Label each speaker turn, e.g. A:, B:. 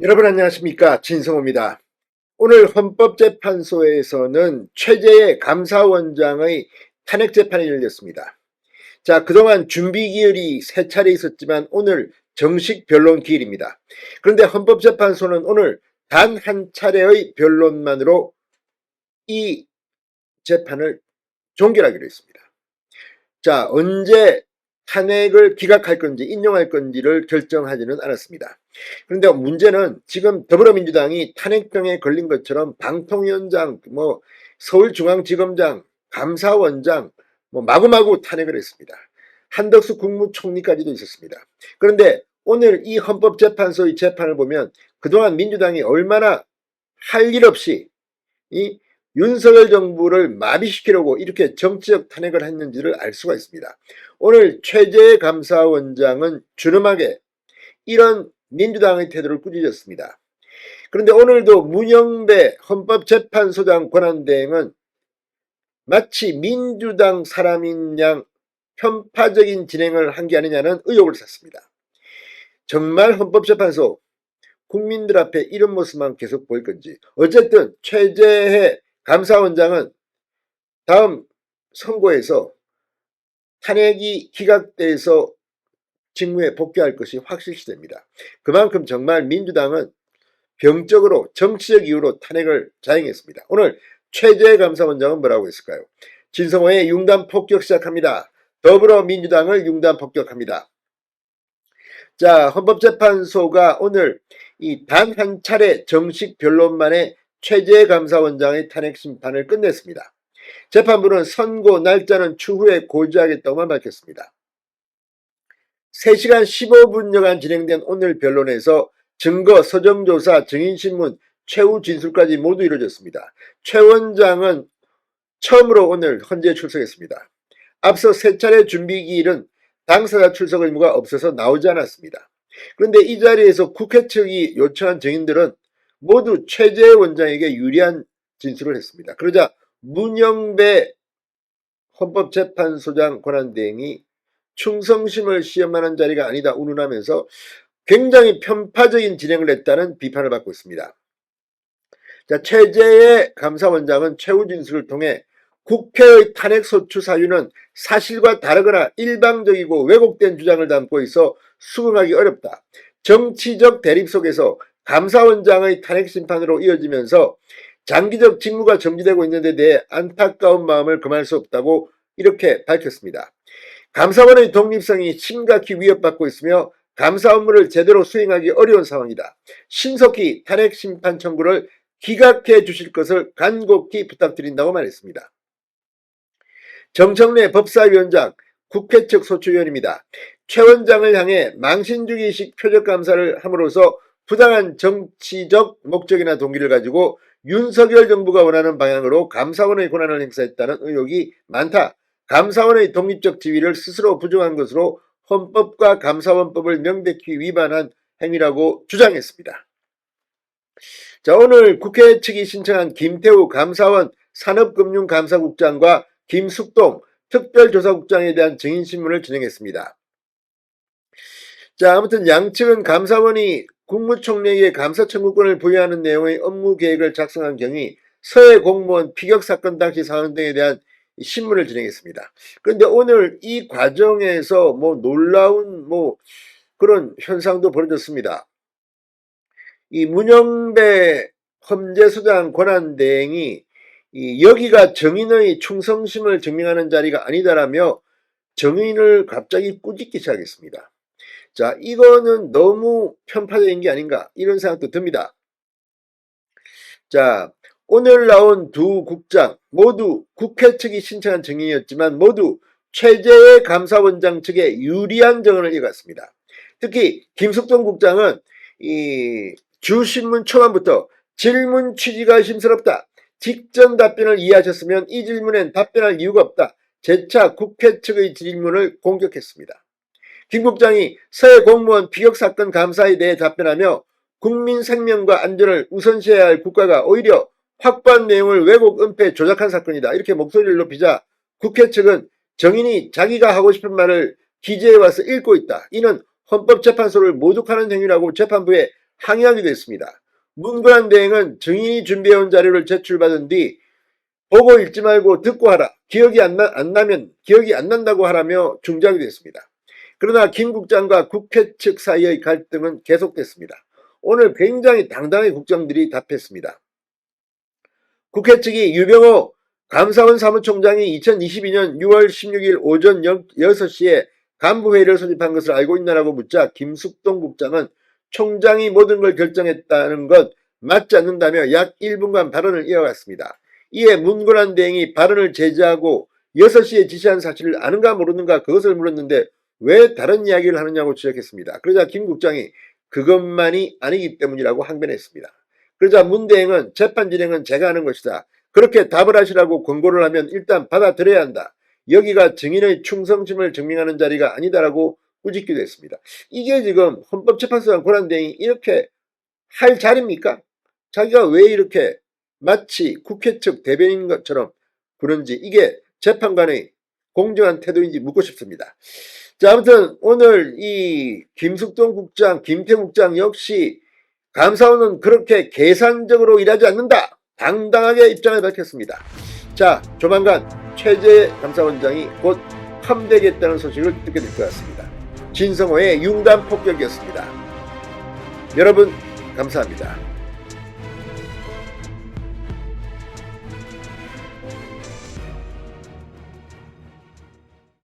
A: 여러분 안녕하십니까, 진성호입니다. 오늘 헌법재판소에서는 최재해 감사원장의 탄핵재판이 열렸습니다. 자, 그동안 준비기일이 3차례 있었지만 오늘 정식 변론 기일입니다. 그런데 헌법재판소는 오늘 단 한 차례의 변론만으로 이 재판을 종결하기로 했습니다. 자, 언제 탄핵을 기각할 건지 인용할 건지를 결정하지는 않았습니다. 그런데 문제는 지금 더불어민주당이 탄핵병에 걸린 것처럼 방통위원장, 서울중앙지검장, 감사원장 마구마구 탄핵을 했습니다. 한덕수 국무총리까지도 있었습니다. 그런데 오늘 이 헌법재판소의 재판을 보면 그동안 민주당이 얼마나 할 일 없이 이 윤석열 정부를 마비시키려고 이렇게 정치적 탄핵을 했는지를 알 수가 있습니다. 오늘 최재해 감사원장은 준엄하게 이런 민주당의 태도를 꾸짖었습니다. 그런데 오늘도 문영배 헌법재판소장 권한대행은 마치 민주당 사람인 양 편파적인 진행을 한 게 아니냐는 의혹을 샀습니다. 정말 헌법재판소 국민들 앞에 이런 모습만 계속 보일 건지. 어쨌든 최재해 감사원장은 다음 선고에서 탄핵이 기각돼서 직무에 복귀할 것이 확실시됩니다. 그만큼 정말 민주당은 병적으로 정치적 이유로 탄핵을 자행했습니다. 오늘 최재해 감사원장은 뭐라고 했을까요? 진성호의 융단 폭격 시작합니다. 더불어민주당을 융단 폭격합니다. 자, 헌법재판소가 오늘 이 단 한 차례 정식 변론 만에 최재해 감사원장의 탄핵 심판을 끝냈습니다. 재판부는 선고 날짜는 추후에 고지하겠다고만 밝혔습니다. 3시간 15분여간 진행된 오늘 변론에서 증거, 서정조사, 증인신문, 최후 진술까지 모두 이루어졌습니다. 최 원장은 처음으로 오늘 헌재에 출석했습니다. 앞서 3차례 준비기일은 당사자 출석 의무가 없어서 나오지 않았습니다. 그런데 이 자리에서 국회 측이 요청한 증인들은 모두 최재해 원장에게 유리한 진술을 했습니다. 그러자 문영배 헌법재판소장 권한대행이 충성심을 시험하는 자리가 아니다 운운하면서 굉장히 편파적인 진행을 했다는 비판을 받고 있습니다. 자, 최재해 감사원장은 최후 진술을 통해 국회의 탄핵소추 사유는 사실과 다르거나 일방적이고 왜곡된 주장을 담고 있어 수긍하기 어렵다. 정치적 대립 속에서 감사원장의 탄핵 심판으로 이어지면서 장기적 직무가 정지되고 있는 데 대해 안타까운 마음을 금할 수 없다고 이렇게 밝혔습니다. 감사원의 독립성이 심각히 위협받고 있으며 감사 업무를 제대로 수행하기 어려운 상황이다. 신속히 탄핵 심판 청구를 기각해 주실 것을 간곡히 부탁드린다고 말했습니다. 정청래 법사위원장, 국회 측 소추위원입니다. 최 원장을 향해 망신주기식 표적감사를 함으로써 부당한 정치적 목적이나 동기를 가지고 윤석열 정부가 원하는 방향으로 감사원의 권한을 행사했다는 의혹이 많다. 감사원의 독립적 지위를 스스로 부정한 것으로 헌법과 감사원법을 명백히 위반한 행위라고 주장했습니다. 자, 오늘 국회 측이 신청한 김태우 감사원 산업금융감사국장과 김숙동 특별조사국장에 대한 증인신문을 진행했습니다. 자, 아무튼 양측은 감사원이 국무총리에게 감사청구권을 부여하는 내용의 업무 계획을 작성한 경위 서해 공무원 피격 사건 당시 상황 등에 대한 신문을 진행했습니다. 그런데 오늘 이 과정에서 놀라운 그런 현상도 벌어졌습니다. 이 문영배 헌재소장 권한대행이 여기가 정인의 충성심을 증명하는 자리가 아니다라며 정인을 갑자기 꾸짖기 시작했습니다. 자, 이거는 너무 편파적인 게 아닌가 이런 생각도 듭니다. 자, 오늘 나온 두 국장 모두 국회 측이 신청한 증인이었지만 모두 최재해 감사원장 측에 유리한 증언을 이어갔습니다. 특히 김숙동 국장은 이 주신문 초반부터 질문 취지가 의심스럽다. 직전 답변을 이해하셨으면 이 질문엔 답변할 이유가 없다. 재차 국회 측의 질문을 공격했습니다. 김 국장이 서해 공무원 피격 사건 감사에 대해 답변하며 국민 생명과 안전을 우선시해야 할 국가가 오히려 확보한 내용을 왜곡, 은폐, 조작한 사건이다. 이렇게 목소리를 높이자 국회 측은 정인이 자기가 하고 싶은 말을 기재해 와서 읽고 있다. 이는 헌법재판소를 모독하는 행위라고 재판부에 항의하기도 했습니다. 문근한 대행은 증인이 준비해온 자료를 제출받은 뒤 보고 읽지 말고 듣고 하라. 기억이 안 나면 기억이 안 난다고 하라며 중지하기도 했습니다. 그러나 김 국장과 국회 측 사이의 갈등은 계속됐습니다. 오늘 굉장히 당당히 국장들이 답했습니다. 국회 측이 유병호 감사원 사무총장이 2022년 6월 16일 오전 6시에 간부회의를 소집한 것을 알고 있냐라고 묻자 김숙동 국장은 총장이 모든 걸 결정했다는 것 맞지 않는다며 약 1분간 발언을 이어갔습니다. 이에 문근한 대행이 발언을 제지하고 6시에 지시한 사실을 아는가 모르는가 그것을 물었는데 왜 다른 이야기를 하느냐고 지적했습니다. 그러자 김 국장이 그것만이 아니기 때문이라고 항변했습니다. 그러자 문 대행은 재판 진행은 제가 하는 것이다. 그렇게 답을 하시라고 권고를 하면 일단 받아들여야 한다. 여기가 증인의 충성심을 증명하는 자리가 아니다라고 꾸짖기도 했습니다. 이게 지금 헌법재판소장 권한 대행이 이렇게 할 자리입니까? 자기가 왜 이렇게 마치 국회 측 대변인 것처럼 그런지 이게 재판관의 공정한 태도인지 묻고 싶습니다. 자, 아무튼 오늘 이 김숙동 국장, 김태 국장 역시 감사원은 그렇게 계산적으로 일하지 않는다. 당당하게 입장을 밝혔습니다. 자, 조만간 최재 감사원장이 곧 함대겠다는 소식을 듣게 될 것 같습니다. 진성호의 융단 폭격이었습니다. 여러분 감사합니다.